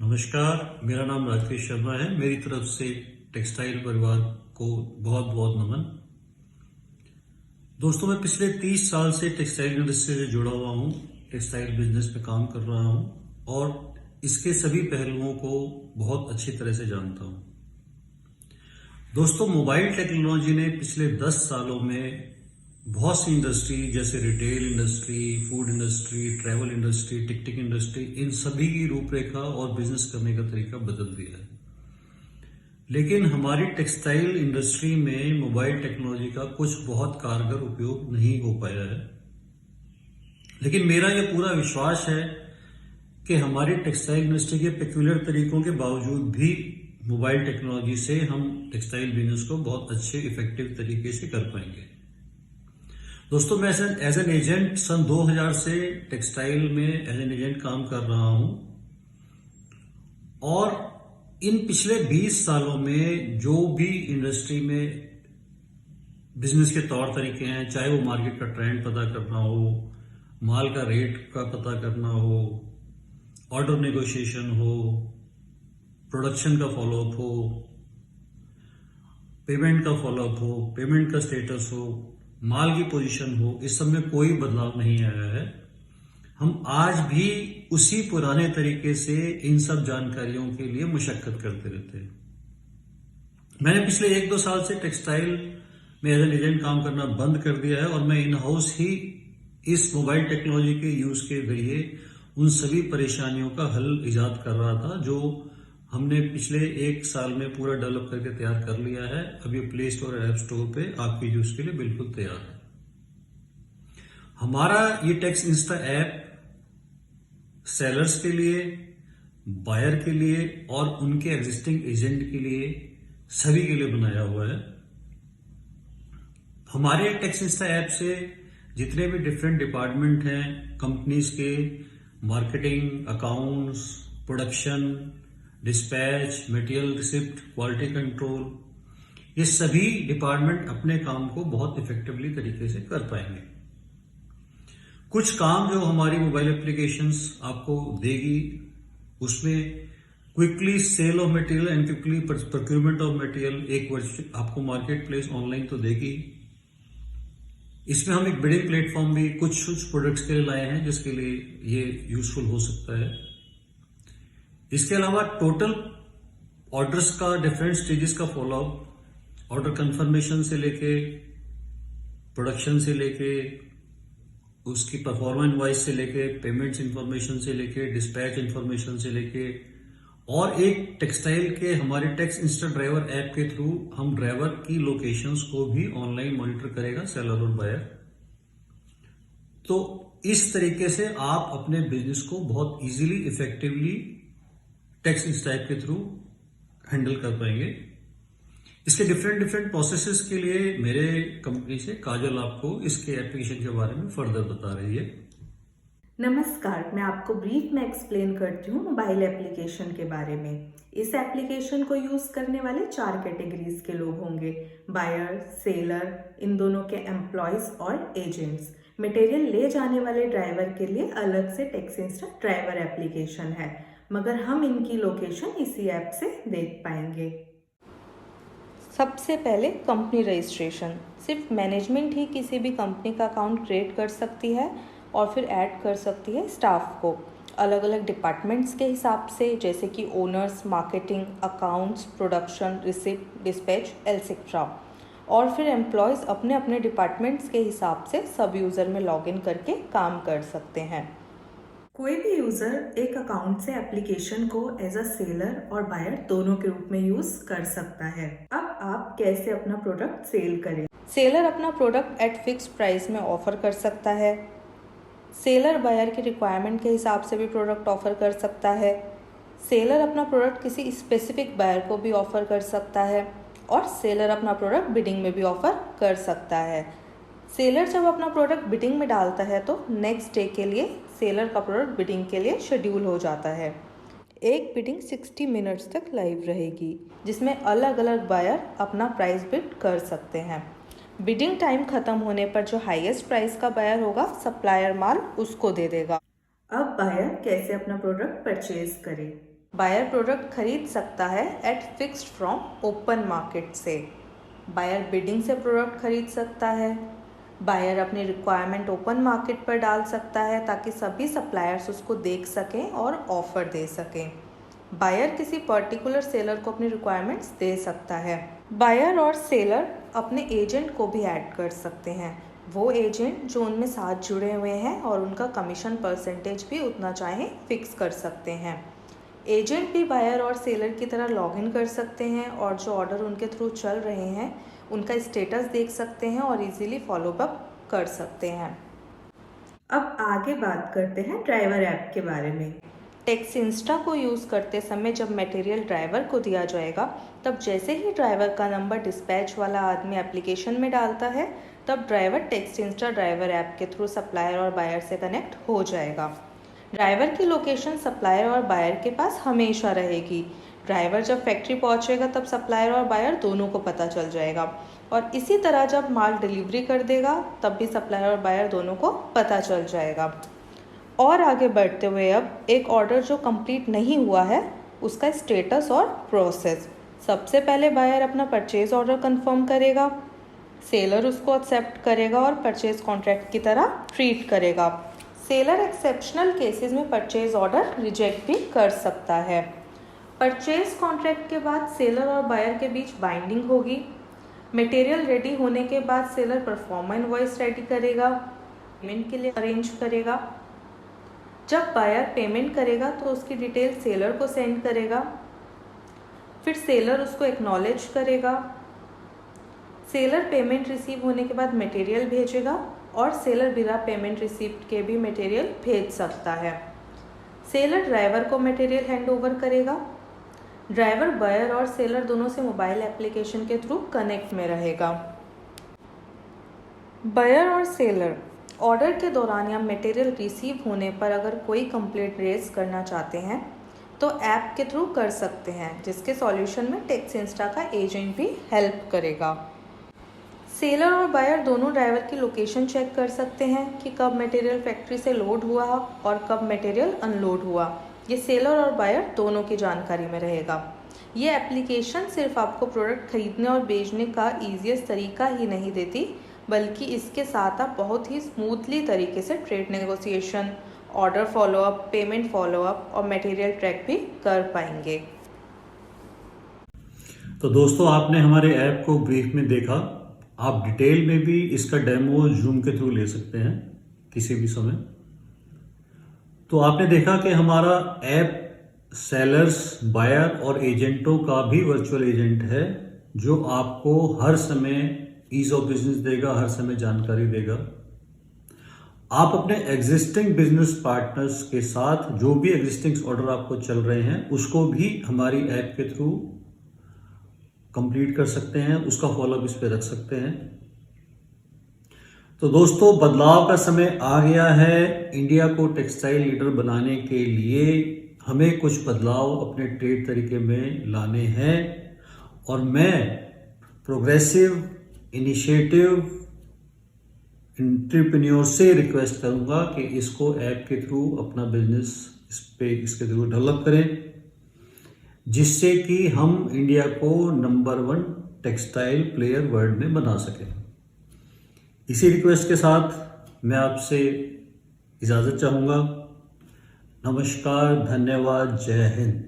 नमस्कार, मेरा नाम राकेश शर्मा है। मेरी तरफ से टेक्सटाइल परिवार को बहुत बहुत नमन। दोस्तों, मैं पिछले 30 साल से टेक्सटाइल इंडस्ट्री से जुड़ा हुआ हूँ। टेक्सटाइल बिजनेस में काम कर रहा हूँ और इसके सभी पहलुओं को बहुत अच्छी तरह से जानता हूँ। दोस्तों, मोबाइल टेक्नोलॉजी ने पिछले 10 सालों में बहुत सी इंडस्ट्री जैसे retail industry, food industry, travel industry, ticketing industry, इन सभी की रूपरेखा और बिजनेस करने का तरीका बदल दिया है। लेकिन हमारी टेक्सटाइल इंडस्ट्री में मोबाइल टेक्नोलॉजी का कुछ बहुत कारगर उपयोग नहीं हो पाया है। लेकिन मेरा यह पूरा विश्वास है कि हमारी टेक्सटाइल इंडस्ट्री के पेक्यूलियर तरीकों के बावजूद भी मोबाइल टेक्नोलॉजी से हम टेक्सटाइल बिजनेस को बहुत अच्छे इफेक्टिव तरीके से कर पाएंगे। दोस्तों, मैं एज एन एजेंट सन 2000 से टेक्सटाइल में एज एन एजेंट काम कर रहा हूं और इन पिछले 20 सालों में जो भी इंडस्ट्री में बिजनेस के तौर तरीके हैं, चाहे वो मार्केट का ट्रेंड पता करना हो, माल का रेट का पता करना हो, ऑर्डर नेगोशिएशन हो, प्रोडक्शन का फॉलोअप हो, पेमेंट का फॉलोअप हो, पेमेंट का स्टेटस हो, माल की पोजीशन हो, इस सब में कोई बदलाव नहीं आया है। हम आज भी उसी पुराने तरीके से इन सब जानकारियों के लिए मशक्कत करते रहते हैं। मैंने पिछले 1-2 साल से टेक्सटाइल में एज एन एजेंट काम करना बंद कर दिया है और मैं इन हाउस ही इस मोबाइल टेक्नोलॉजी के यूज के जरिए उन सभी परेशानियों का हल इजाद कर रहा था जो हमने पिछले 1 साल में पूरा डेवलप करके तैयार कर लिया है। अभी प्ले स्टोर और ऐप स्टोर पे आपके यूज के लिए बिल्कुल तैयार है। हमारा ये टेक्स इंस्टा ऐप सेलर्स के लिए, बायर के लिए और उनके एग्जिस्टिंग एजेंट के लिए, सभी के लिए बनाया हुआ है। हमारे टेक्स इंस्टा ऐप से जितने भी डिफरेंट डिपार्टमेंट हैं कंपनीज के, marketing, accounts, production, dispatch, material receipt, quality control, ये सभी डिपार्टमेंट अपने काम को बहुत इफेक्टिवली तरीके से कर पाएंगे। कुछ काम जो हमारी मोबाइल एप्लीकेशंस आपको देगी, उसमें quickly sale of material and quickly procurement of material एक वर्ड आपको मार्केट प्लेस ऑनलाइन तो देगी। इसमें हम एक बिडिंग प्लेटफॉर्म भी कुछ प्रोडक्ट्स के लिए लाए हैं जिसके लिए ये यूजफुल हो सकता है। इसके अलावा टोटल ऑर्डर्स का डिफरेंट स्टेजेस का फॉलोअप, ऑर्डर कंफर्मेशन से लेके, प्रोडक्शन से लेके, उसकी परफॉर्मेंस वाइज से लेके, पेमेंट्स इंफॉर्मेशन से लेके, डिस्पैच इंफॉर्मेशन से लेके, और एक टेक्सटाइल के हमारे टेक्स इंस्टा ड्राइवर ऐप के थ्रू हम ड्राइवर की लोकेशंस को भी ऑनलाइन मॉनिटर करेगा सेलर और बायर। तो इस तरीके से आप अपने बिजनेस को बहुत easily, effectively Tex Insta app के थ्रू हैंडल कर पाएंगे। इसके डिफरेंट प्रोसेसेस के लिए मेरे कंपनी से काजल आपको इसके एप्लीकेशन के बारे में फर्दर बता रही है। नमस्कार, मैं आपको ब्रीफ में एक्सप्लेन करती हूँ मोबाइल एप्लीकेशन के बारे में। इस एप्लीकेशन को यूज करने वाले 4 कैटेगरीज के लोग होंगे: बायर, सेलर, इन दोनों के एम्प्लॉयज और एजेंट्स। मटेरियल ले जाने वाले ड्राइवर के लिए अलग से टेक्स इंस्टा ड्राइवर एप्लीकेशन है, मगर हम इनकी लोकेशन इसी ऐप से देख पाएंगे। सबसे पहले कंपनी रजिस्ट्रेशन। सिर्फ मैनेजमेंट ही किसी भी कंपनी का अकाउंट क्रिएट कर सकती है और फिर ऐड कर सकती है स्टाफ को अलग अलग डिपार्टमेंट्स के हिसाब से, जैसे कि owners, marketing, accounts, production, receipt, dispatch etcetera. और फिर एम्प्लॉयज़ अपने अपने डिपार्टमेंट्स के हिसाब से सब यूज़र में लॉगिन करके काम कर सकते हैं। कोई भी यूज़र एक अकाउंट से एप्लीकेशन को एज अ सेलर और बायर दोनों के रूप में यूज़ कर सकता है। अब आप कैसे अपना प्रोडक्ट सेल करें? सेलर अपना प्रोडक्ट एट फिक्स प्राइस में ऑफर कर सकता है। सेलर बायर की रिक्वायरमेंट के हिसाब से भी प्रोडक्ट ऑफर कर सकता है। सेलर अपना प्रोडक्ट किसी स्पेसिफिक बायर को भी ऑफर कर सकता है और सेलर अपना प्रोडक्ट बिडिंग में भी ऑफर कर सकता है। सेलर जब अपना प्रोडक्ट बिडिंग में डालता है तो नेक्स्ट डे के लिए सेलर का प्रोडक्ट बिडिंग के लिए शेड्यूल हो जाता है। एक बिडिंग 60 मिनट्स तक लाइव रहेगी, जिसमें अलग अलग बायर अपना प्राइस बिड कर सकते हैं। बिडिंग टाइम खत्म होने पर जो हाईएस्ट प्राइस का बायर होगा, सप्लायर माल उसको दे देगा। अब बायर कैसे अपना प्रोडक्ट परचेज करे? बायर प्रोडक्ट खरीद सकता है at fixed from open market से। बायर बिडिंग से प्रोडक्ट खरीद सकता है। बायर अपनी रिक्वायरमेंट ओपन मार्केट पर डाल सकता है ताकि सभी सप्लायर्स उसको देख सकें और ऑफ़र दे सकें। बायर किसी पर्टिकुलर सेलर को अपनी रिक्वायरमेंट्स दे सकता है। बायर और सेलर अपने एजेंट को भी ऐड कर सकते हैं, वो एजेंट जो उनमें साथ जुड़े हुए हैं, और उनका कमीशन परसेंटेज भी उतना चाहे फिक्स कर सकते हैं। एजेंट भी बायर और सेलर की तरह लॉगिन कर सकते हैं और जो ऑर्डर उनके थ्रू चल रहे हैं उनका स्टेटस देख सकते हैं और इजीली फॉलो अप कर सकते हैं। अब आगे बात करते हैं ड्राइवर ऐप के बारे में। टेक्स्ट इंस्टा को यूज़ करते समय जब मटेरियल ड्राइवर को दिया जाएगा, तब जैसे ही ड्राइवर का नंबर डिस्पैच वाला आदमी एप्लीकेशन में डालता है, तब driver text Insta driver app के थ्रू सप्लायर और बायर से कनेक्ट हो जाएगा। ड्राइवर की लोकेशन सप्लायर और बायर के पास हमेशा रहेगी। ड्राइवर जब फैक्ट्री पहुंचेगा तब सप्लायर और बायर दोनों को पता चल जाएगा, और इसी तरह जब माल डिलीवरी कर देगा तब भी सप्लायर और बायर दोनों को पता चल जाएगा। और आगे बढ़ते हुए अब एक ऑर्डर जो कंप्लीट नहीं हुआ है उसका स्टेटस और प्रोसेस। सबसे पहले बायर अपना परचेज ऑर्डर कंफर्म करेगा, सेलर उसको एक्सेप्ट करेगा और परचेज कॉन्ट्रैक्ट की तरह ट्रीट करेगा। सेलर एक्सेप्शनल केसेस में परचेज ऑर्डर रिजेक्ट भी कर सकता है। परचेज कॉन्ट्रैक्ट के बाद सेलर और बायर के बीच बाइंडिंग होगी। मटेरियल रेडी होने के बाद सेलर परफॉर्म इनवॉइस रेडी करेगा, पेमेंट के लिए अरेंज करेगा। जब बायर पेमेंट करेगा तो उसकी डिटेल सेलर को सेंड करेगा, फिर सेलर उसको एक्नॉलेज करेगा। सेलर पेमेंट रिसीव होने के बाद मटेरियल भेजेगा और सेलर बिना पेमेंट रिसीप्ट के भी मटेरियल भेज सकता है। सेलर ड्राइवर को मटेरियल हैंड ओवर करेगा। ड्राइवर बायर और सेलर दोनों से मोबाइल एप्लीकेशन के थ्रू कनेक्ट में रहेगा। बायर और सेलर ऑर्डर के दौरान या मटेरियल रिसीव होने पर अगर कोई कंप्लेंट रेज करना चाहते हैं तो ऐप के थ्रू कर सकते हैं, जिसके सॉल्यूशन में टेक्स्ट इंस्टा का एजेंट भी हेल्प करेगा। सेलर और बायर दोनों ड्राइवर की लोकेशन चेक कर सकते हैं कि कब मटेरियल फैक्ट्री से लोड हुआ और कब मटेरियल अनलोड हुआ। ये सेलर और बायर दोनों की जानकारी में रहेगा। ये एप्लीकेशन सिर्फ आपको प्रोडक्ट खरीदने और बेचने का ईजीएस्ट तरीका ही नहीं देती, बल्कि इसके साथ आप बहुत ही स्मूथली तरीके से trade negotiation, order follow up, payment follow up और मटेरियल ट्रैक भी कर पाएंगे। तो दोस्तों, आपने हमारे ऐप को ब्रीफ में देखा। आप डिटेल में भी इसका डेमो जूम के थ्रू ले सकते हैं किसी भी समय। तो आपने देखा कि हमारा ऐप सेलर्स, बायर और एजेंटों का भी वर्चुअल एजेंट है, जो आपको हर समय ईज ऑफ बिजनेस देगा, हर समय जानकारी देगा। आप अपने एग्जिस्टिंग बिजनेस पार्टनर्स के साथ जो भी एग्जिस्टिंग ऑर्डर आपको चल रहे हैं उसको भी हमारी ऐप के थ्रू कंप्लीट कर सकते हैं, उसका फॉलोअप इस पे रख सकते हैं। तो दोस्तों, बदलाव का समय आ गया है। इंडिया को टेक्सटाइल लीडर बनाने के लिए हमें कुछ बदलाव अपने ट्रेड तरीके में लाने हैं, और मैं प्रोग्रेसिव इनिशिएटिव एंटरप्रेन्योर से रिक्वेस्ट करूंगा कि इसको ऐप के थ्रू अपना बिजनेस इसके थ्रू डेवलप करें, जिससे कि हम इंडिया को नंबर 1 टेक्सटाइल प्लेयर वर्ल्ड में बना सकें। इसी रिक्वेस्ट के साथ मैं आपसे इजाज़त चाहूँगा। नमस्कार, धन्यवाद, जय हिंद।